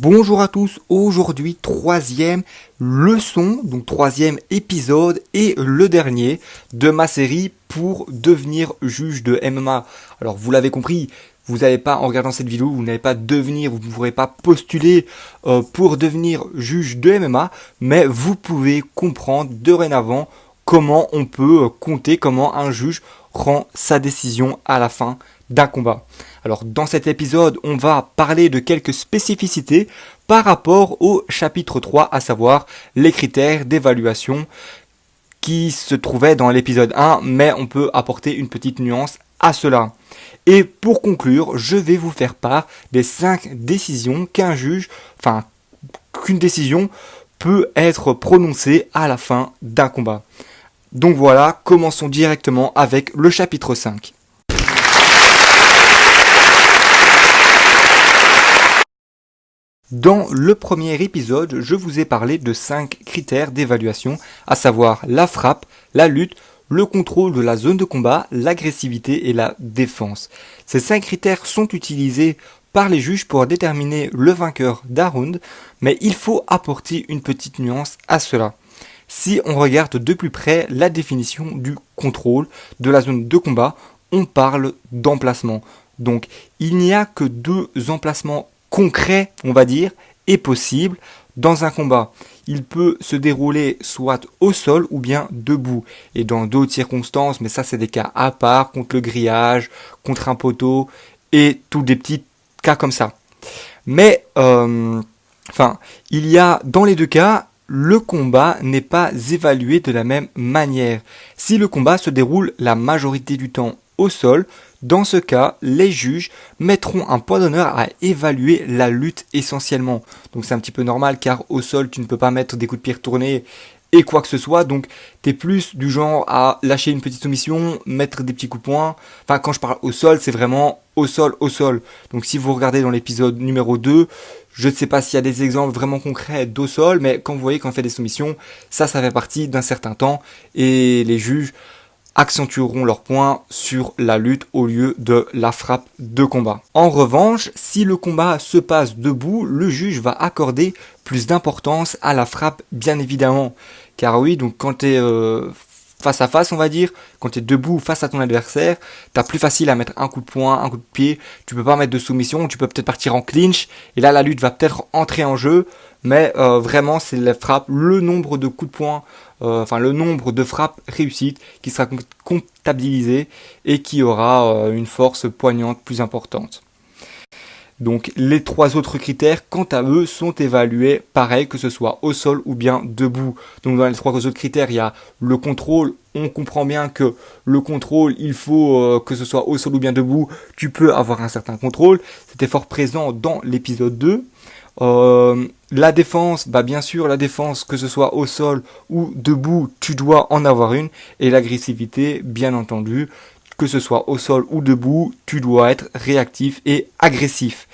Bonjour à tous, aujourd'hui troisième leçon, donc troisième épisode et le dernier de ma série pour devenir juge de MMA. Alors vous l'avez compris, vous n'allez pas, en regardant cette vidéo, vous n'allez pas devenir, vous ne pourrez pas postuler pour devenir juge de MMA, mais vous pouvez comprendre dorénavant comment on peut compter, comment un juge rend sa décision à la fin d'un combat. Alors dans cet épisode, on va parler de quelques spécificités par rapport au chapitre 3, à savoir les critères d'évaluation qui se trouvaient dans l'épisode 1, mais on peut apporter une petite nuance à cela. Et pour conclure, je vais vous faire part des 5 décisions qu'une décision peut être prononcée à la fin d'un combat. Donc voilà, commençons directement avec le chapitre 5. Dans le premier épisode, je vous ai parlé de 5 critères d'évaluation, à savoir la frappe, la lutte, le contrôle de la zone de combat, l'agressivité et la défense. Ces 5 critères sont utilisés par les juges pour déterminer le vainqueur d'un round, mais il faut apporter une petite nuance à cela. Si on regarde de plus près la définition du contrôle de la zone de combat, on parle d'emplacement. Donc il n'y a que 2 emplacements concret, on va dire, est possible dans un combat. Il peut se dérouler soit au sol ou bien debout. Et dans d'autres circonstances, mais ça c'est des cas à part, contre le grillage, contre un poteau, et tous des petits cas comme ça. Mais, il y a, dans les deux cas, le combat n'est pas évalué de la même manière. Si le combat se déroule la majorité du temps au sol, dans ce cas, les juges mettront un point d'honneur à évaluer la lutte essentiellement. Donc c'est un petit peu normal car au sol, tu ne peux pas mettre des coups de pied retournés et quoi que ce soit. Donc tu es plus du genre à lâcher une petite soumission, mettre des petits coups de poing. Enfin, quand je parle au sol, c'est vraiment au sol, au sol. Donc si vous regardez dans l'épisode numéro 2, je ne sais pas s'il y a des exemples vraiment concrets d'au sol, mais quand vous voyez qu'on fait des soumissions, ça fait partie d'un certain temps et les juges accentueront leurs points sur la lutte au lieu de la frappe de combat. En revanche, si le combat se passe debout, le juge va accorder plus d'importance à la frappe, bien évidemment. Car oui, donc quand tu es face à face, on va dire, quand tu es debout face à ton adversaire, tu as plus facile à mettre un coup de poing, un coup de pied, tu peux pas mettre de soumission, tu peux peut-être partir en clinch, et là la lutte va peut-être entrer en jeu, mais vraiment c'est la frappe, le nombre de coups de poing, le nombre de frappes réussites qui sera comptabilisé et qui aura une force poignante plus importante. Donc les 3 autres critères, quant à eux, sont évalués pareil, que ce soit au sol ou bien debout. Donc dans les 3 autres critères, il y a le contrôle. On comprend bien que le contrôle, il faut que ce soit au sol ou bien debout, tu peux avoir un certain contrôle. C'était fort présent dans l'épisode 2. La défense, bien sûr, la défense, que ce soit au sol ou debout, tu dois en avoir une. Et l'agressivité, bien entendu, que ce soit au sol ou debout, tu dois être réactif et agressif.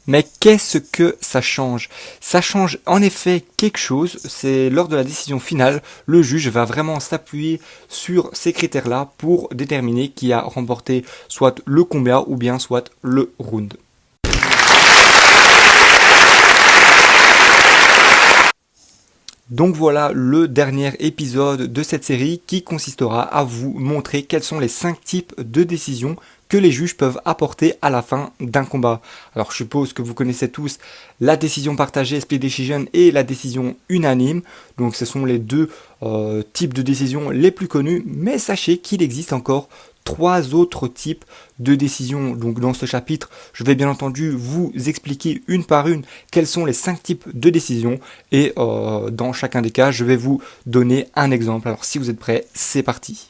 Mais qu'est-ce que ça change ? Ça change en effet quelque chose, c'est lors de la décision finale, le juge va vraiment s'appuyer sur ces critères-là pour déterminer qui a remporté soit le combat ou bien soit le round. Donc voilà le dernier épisode de cette série qui consistera à vous montrer quels sont les 5 types de décisions que les juges peuvent apporter à la fin d'un combat. Alors je suppose que vous connaissez tous la décision partagée, split decision, et la décision unanime. Donc ce sont les 2 types de décisions les plus connus, mais sachez qu'il existe encore 3 autres types de décisions. Donc dans ce chapitre, je vais bien entendu vous expliquer une par une quels sont les 5 types de décisions et dans chacun des cas, je vais vous donner un exemple. Alors si vous êtes prêts, c'est parti.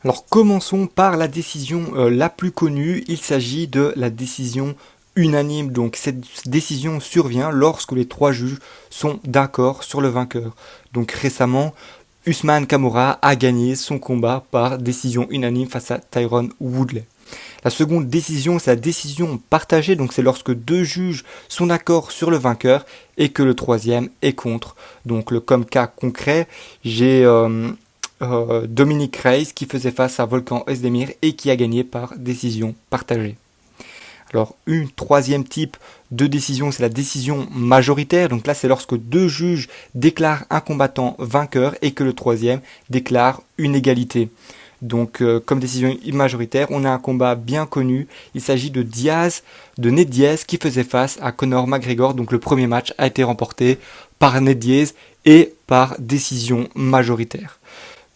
Alors commençons par la décision la plus connue, il s'agit de la décision unanime. Donc cette décision survient lorsque les 3 juges sont d'accord sur le vainqueur. Donc récemment, Usman Kamara a gagné son combat par décision unanime face à Tyron Woodley. La seconde décision, c'est la décision partagée, donc c'est lorsque 2 juges sont d'accord sur le vainqueur et que le 3e est contre. Donc comme cas concret, j'ai Dominic Reyes qui faisait face à Volkan Oezdemir et qui a gagné par décision partagée. Alors, une troisième type de décision, c'est la décision majoritaire. Donc là, c'est lorsque deux juges déclarent un combattant vainqueur et que le troisième déclare une égalité. Donc, comme décision majoritaire, on a un combat bien connu. Il s'agit de Ned Diaz, qui faisait face à Conor McGregor. Donc, le premier match a été remporté par Ned Diaz et par décision majoritaire.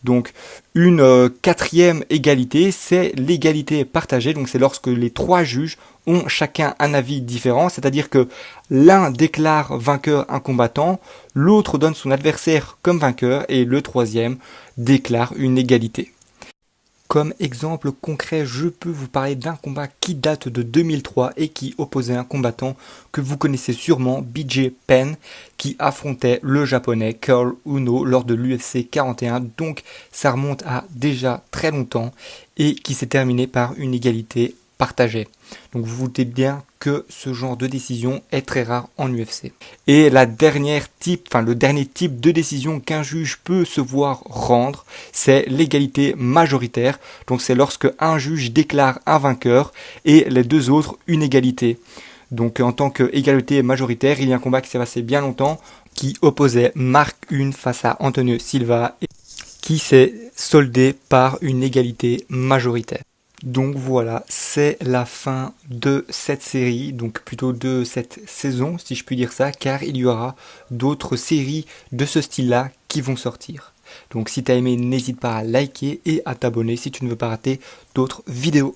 Donc, une quatrième égalité, c'est l'égalité partagée. Donc, c'est lorsque les trois juges ont chacun un avis différent, c'est-à-dire que l'un déclare vainqueur un combattant, l'autre donne son adversaire comme vainqueur et le troisième déclare une égalité. Comme exemple concret, je peux vous parler d'un combat qui date de 2003 et qui opposait un combattant que vous connaissez sûrement, BJ Penn, qui affrontait le japonais Karl Uno lors de l'UFC 41. Donc ça remonte à déjà très longtemps et qui s'est terminé par une égalité partagée. Donc vous vous doutez bien que ce genre de décision est très rare en UFC. Et le dernier type de décision qu'un juge peut se voir rendre, c'est l'égalité majoritaire. Donc c'est lorsque un juge déclare un vainqueur et les deux autres une égalité. Donc en tant qu'égalité majoritaire, il y a un combat qui s'est passé bien longtemps qui opposait Mark Hunt face à Antonio Silva et qui s'est soldé par une égalité majoritaire. Donc voilà, c'est la fin de cette série, donc plutôt de cette saison, si je puis dire ça, car il y aura d'autres séries de ce style-là qui vont sortir. Donc si t'as aimé, n'hésite pas à liker et à t'abonner si tu ne veux pas rater d'autres vidéos.